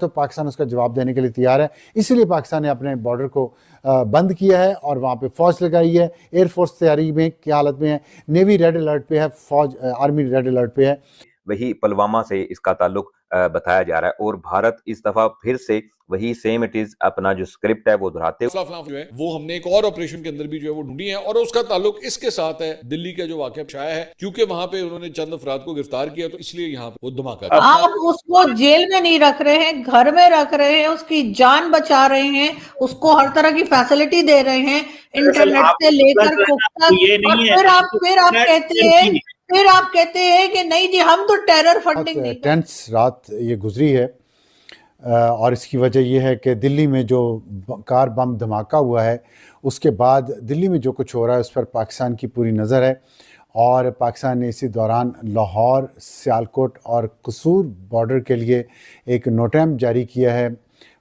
तो पाकिस्तान उसका जवाब देने के लिए तैयार है। इसीलिए पाकिस्तान ने अपने बॉर्डर को बंद किया है और वहाँ पे फौज लगाई है। एयरफोर्स तैयारी में क्या हालत में है, नेवी रेड अलर्ट पे है, फौज आर्मी रेड अलर्ट पे है। वही पुलवामा से इसका ताल्लुक बताया जा रहा है और भारत इस दफा फिर से वही सेम इट इज अपना जो स्क्रिप्ट है वो दोहराते जो है वो हमने एक और ऑपरेशन के अंदर भी जो है वो ढूंढी है और उसका ताल्लुक इसके साथ है दिल्ली का जो वाकया छाया है, क्योंकि वहां पे उन्होंने चंद अफराद को गिरफ्तार किया तो इसलिए यहाँ पे वो धमाका। आप उसको जेल में नहीं रख रहे हैं, घर में रख रहे हैं, उसकी जान बचा रहे हैं, उसको हर तरह की फैसिलिटी दे रहे हैं, इंटरनेट से लेकर कुक तक। और फिर आप कहते हैं कि नहीं जी हम तो टेरर फंडिंग नहीं। टेंस रात ये गुजरी है और इसकी वजह यह है कि दिल्ली में जो कार बम धमाका हुआ है उसके बाद दिल्ली में जो कुछ हो रहा है उस पर पाकिस्तान की पूरी नज़र है और पाकिस्तान ने इसी दौरान लाहौर, सियालकोट और कसूर बॉर्डर के लिए एक नोटैम जारी किया है,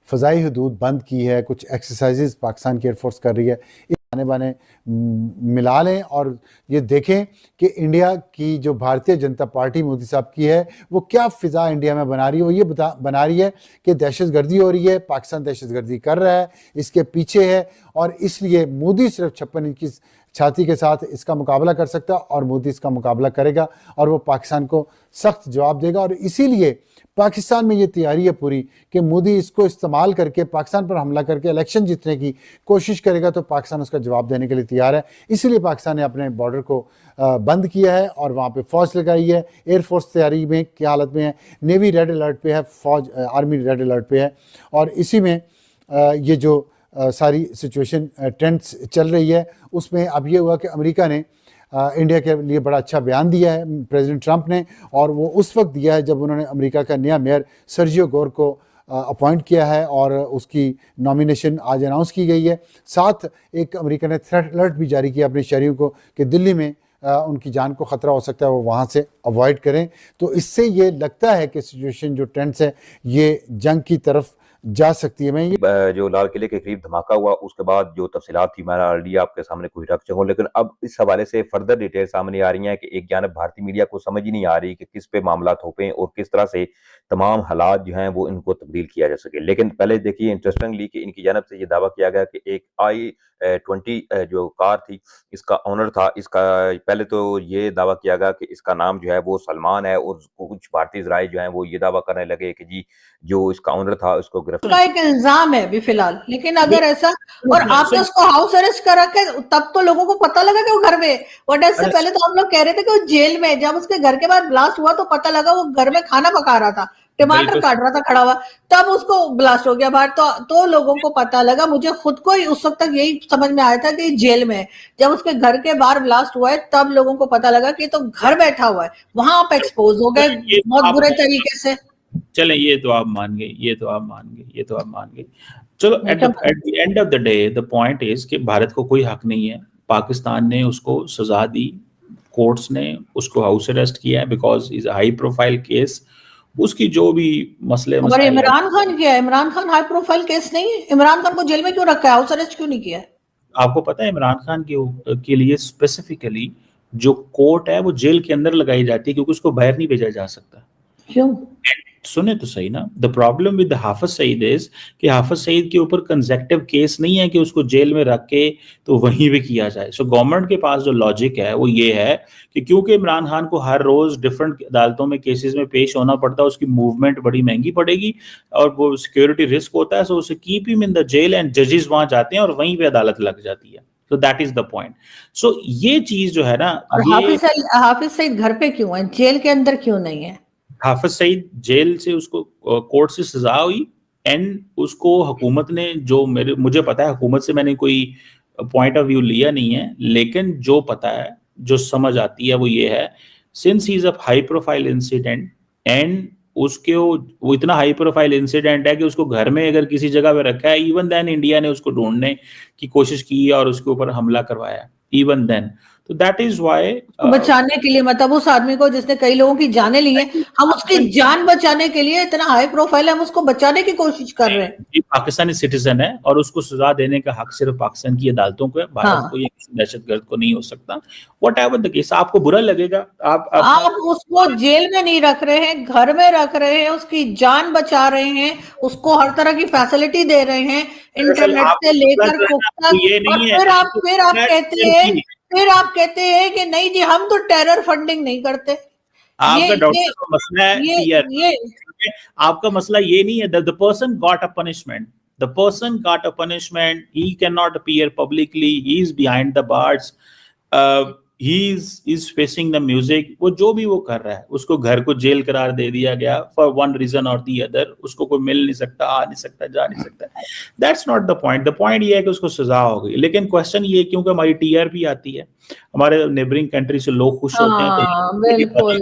फ़ज़ाई हदूद बंद की है, कुछ एक्सरसाइजेज पाकिस्तान की एयरफोर्स कर रही है। आने बाने मिला लें और ये देखें कि इंडिया की जो भारतीय जनता पार्टी मोदी साहब की है वो क्या फ़िज़ा इंडिया में बना रही है। वो ये बना रही है कि दहशतगर्दी हो रही है, पाकिस्तान दहशतगर्दी कर रहा है, इसके पीछे है और इसलिए मोदी सिर्फ 56 इंच की छाती के साथ इसका मुकाबला कर सकता है और मोदी इसका मुकाबला करेगा और वो पाकिस्तान को सख्त जवाब देगा। और इसीलिए पाकिस्तान में ये तैयारी है पूरी कि मोदी इसको इस्तेमाल करके पाकिस्तान पर हमला करके इलेक्शन जीतने की कोशिश करेगा तो पाकिस्तान उसका जवाब देने के लिए तैयार है। इसीलिए पाकिस्तान ने अपने बॉर्डर को बंद किया है और वहाँ पे फौज लगाई है। एयरफोर्स तैयारी में क्या हालत में है, नेवी रेड अलर्ट पे है, फौज आर्मी रेड अलर्ट पे है और इसी में ये जो सारी सिचुएशन टेंस चल रही है उसमें अब ये हुआ कि अमेरिका ने इंडिया के लिए बड़ा अच्छा बयान दिया है प्रेसिडेंट ट्रंप ने और वो उस वक्त दिया है जब उन्होंने अमेरिका का नया मेयर सर्जियो गोर को अपॉइंट किया है और उसकी नॉमिनेशन आज अनाउंस की गई है। साथ एक अमेरिका ने थ्रेट अलर्ट भी जारी किया अपने शहरियों को कि दिल्ली में उनकी जान को ख़तरा हो सकता है, वो वहाँ से अवॉइड करें। तो इससे ये लगता है कि सिचुएशन जो टेंस है ये जंग की तरफ जा सकती है। मैं ये जो लाल किले के करीब धमाका हुआ उसके बाद जो तफसीलात थी मैं ऑलरेडी आपके सामने कोई रख चुका हूँ, लेकिन अब इस हवाले से फर्दर डिटेल सामने आ रही हैं कि एक जानब भारतीय मीडिया को समझ ही नहीं आ रही कि किस पे मामला थोपें और किस तरह से तमाम हालात जो हैं वो इनको तब्दील किया जा सके। लेकिन पहले देखिए इंटरेस्टिंगली कि इनकी जानब से ये दावा किया गया कि एक i20 जो कार थी इसका ऑनर था, इसका पहले तो ये दावा किया गया कि इसका नाम जो है वो सलमान है और कुछ भारतीय जराए जो हैं वो ये दावा करने लगे कि जी जो इसका ऑनर था उसको उसका एक इल्जाम है अभी फिलहाल। लेकिन अगर ऐसा और आपने उसको हाउस अरेस्ट कर रखा है तब तो लोगों को पता लगा कि वो घर में, वोट से पहले तो हम लोग कह रहे थे कि वो जेल में। जब उसके घर के बाद ब्लास्ट हुआ तो पता लगा वो घर में खाना पका रहा था, टमाटर काट रहा था खड़ा हुआ, तब उसको ब्लास्ट हो गया बाहर। तो लोगों को पता लगा। मुझे खुद को ही उस वक्त तक यही समझ में आया था कि जेल में है। जब उसके घर के बाहर ब्लास्ट हुआ है तब लोगों को पता लगा कि तो घर बैठा हुआ है। वहां आप एक्सपोज हो गए बहुत बुरे तरीके से। चले ये तो आप मान गए। चलो at the end of the day the point is कि भारत को कोई हक नहीं है। पाकिस्तान ने उसको सजा दी, कोर्ट्स ने उसको हाउस अरेस्ट किया है because is a high profile case. उसकी जो भी मसले और इमरान खान किया है, Imran Khan high profile case नहीं है। इमरान खान को जेल में क्यों रखा है, हाउस अरेस्ट क्यों नहीं किया है? आपको पता है इमरान खान के लिए स्पेसिफिकली जो कोर्ट है वो जेल के अंदर लगाई जाती है क्योंकि उसको बाहर नहीं भेजा जा सकता। क्यों? सुने तो सही ना। The problem with Hafiz Saeed is कि हाफिज सईद के ऊपर कंसेक्टिव केस नहीं है कि उसको जेल में रख के तो वहीं पे किया जाए। सो गवर्नमेंट के पास जो लॉजिक है वो ये है कि क्योंकि इमरान खान को हर रोज डिफरेंट अदालतों में केसेस में पेश होना पड़ता है, उसकी मूवमेंट बड़ी महंगी पड़ेगी और वो सिक्योरिटी रिस्क होता है, सो उसे keep him in the jail and जजेस वहां जाते हैं और वहीं पे अदालत लग जाती है। So that is the point. So ये चीज जो है ना, हाफिज सईद घर पे क्यों है, जेल के अंदर क्यों नहीं है? हाफिज सईद जेल से उसको कोर्ट से सजा हुई एंड उसको हुकूमत ने जो मुझे पता है, हुकूमत से मैंने कोई पॉइंट ऑफ व्यू लिया नहीं है, लेकिन जो पता है जो समझ आती है वो ये है since he is a high profile incident and उसके वो इतना हाई प्रोफाइल इंसिडेंट है कि उसको घर में अगर किसी जगह पे रखा है, इवन देन इंडिया ने उसको ढूंढने की कोशिश की और उसके ऊपर हमला करवाया इवन देन। तो दैट इज वाई बचाने के लिए, मतलब उस आदमी को जिसने कई लोगों की जानें ली हैं, हम उसकी जान बचाने के लिए, इतना हाई प्रोफाइल है, हम उसको बचाने की कोशिश कर रहे हैं। ये पाकिस्तानी सिटीजन है और उसको सजा देने का हक सिर्फ पाकिस्तान की अदालतों को है, भारत को या किसी दहशतगर्द को नहीं हो सकता। व्हाटएवर द केस, आपको बुरा लगेगा, आप उसको जेल में नहीं रख रहे हैं, घर में रख रहे हैं, उसकी जान बचा रहे हैं, उसको हर तरह की फैसिलिटी दे रहे हैं, इंटरनेट से लेकर कुक तक, और फिर आप कहते हैं कि नहीं जी हम तो टेरर फंडिंग नहीं करते। आपका डॉक्टर का मसला है, आपका मसला ये नहीं है। The person got a punishment, the person got a punishment, he can not appear publicly, he is behind the bars, he is facing the music। वो जो भी वो कर रहा है, उसको घर को जेल करार दे दिया गया for one reason or the other, उसको कोई मिल नहीं सकता, आ नहीं सकता, जा नहीं सकता। That's not the point। The point ये है कि उसको सजा हो गई। लेकिन क्वेश्चन ये, क्योंकि हमारी टीआरपी आती है, हमारे नेबरिंग कंट्री से लोग खुश होते हैं, हाँ, बिल्कुल,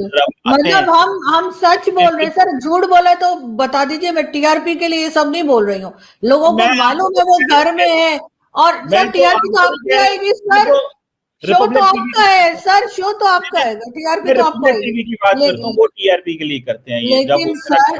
मतलब हम सच बोल रहे हैं सर, झूठ बोले तो बता दीजिए, मैं टीआरपी के लिए ये सब नहीं बोल रही हूँ, लोगों को मालूम है वो घर में है, और सर टीआरपी तो आपकी आएगी सर, शो तो आपका है सर, शो तो आपका है, टीआरपी तो आपका है, वो टीआरपी के लिए करते हैं।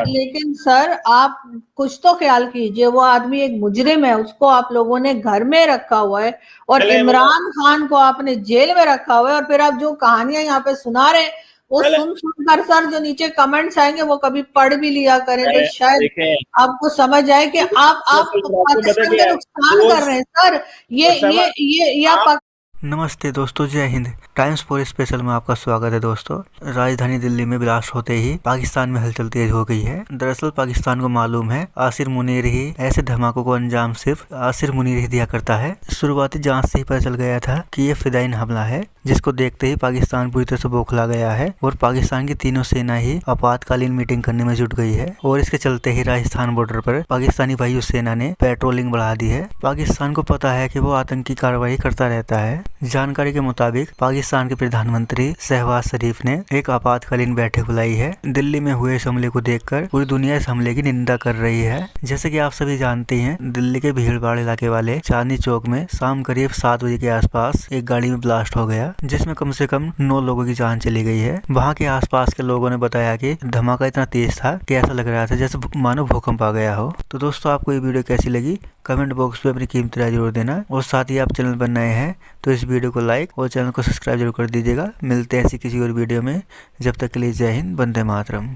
लेकिन सर आप कुछ तो ख्याल कीजिए, वो आदमी एक मुजरिम है, उसको आप लोगों ने घर में रखा हुआ है, और इमरान खान को आपने जेल में रखा हुआ है, और फिर आप जो कहानियां यहाँ पे सुना रहे हैं वो सुनकर सर जो नीचे कमेंट्स आएंगे वो कभी पढ़ भी लिया करें, तो शायद आपको समझ आए कि आप पाकिस्तान का नुकसान कर रहे हैं सर। ये आप नमस्ते दोस्तों, जय हिंद। टाइम्स फॉर स्पेशल में आपका स्वागत है दोस्तों। राजधानी दिल्ली में ब्लास्ट होते ही पाकिस्तान में हलचल तेज हो गई है। दरअसल पाकिस्तान को मालूम है आसिर मुनीर ही ऐसे धमाकों को अंजाम सिर्फ आसिर मुनीर ही दिया करता है। शुरुआती जांच से ही पता चल गया था कि ये फिदाइन हमला है, जिसको देखते ही पाकिस्तान पूरी तरह से बौखला गया है और पाकिस्तान की तीनों सेना ही आपातकालीन मीटिंग करने में जुट गई है। और इसके चलते ही राजस्थान बॉर्डर पर पाकिस्तानी वायु सेना ने पेट्रोलिंग बढ़ा दी है। पाकिस्तान को पता है कि वो आतंकी कार्रवाई करता रहता है। जानकारी के मुताबिक पाकिस्तान के प्रधानमंत्री शहबाज शरीफ ने एक आपातकालीन बैठक बुलाई है। दिल्ली में हुए इस हमले को देखकर पूरी दुनिया इस हमले की निंदा कर रही है। जैसे कि आप सभी जानते हैं, दिल्ली के भीड़भाड़ इलाके वाले चांदनी चौक में शाम करीब 7 बजे के आसपास एक गाड़ी में ब्लास्ट हो गया, जिसमें कम से कम 9 लोगों की जान चली गई है। वहाँ के आसपास के लोगों ने बताया कि धमाका इतना तेज था कि ऐसा लग रहा था जैसे मानो भूकंप आ गया हो। तो दोस्तों, आपको ये वीडियो कैसी लगी कमेंट बॉक्स में अपनी कीमती राय जरूर देना, और साथ ही आप चैनल पर नए हैं तो इस वीडियो को लाइक और चैनल को सब्सक्राइब जरूर कर दीजिएगा। मिलते हैं ऐसी किसी और वीडियो में, जब तक के लिए जय हिंद, वंदे मातरम।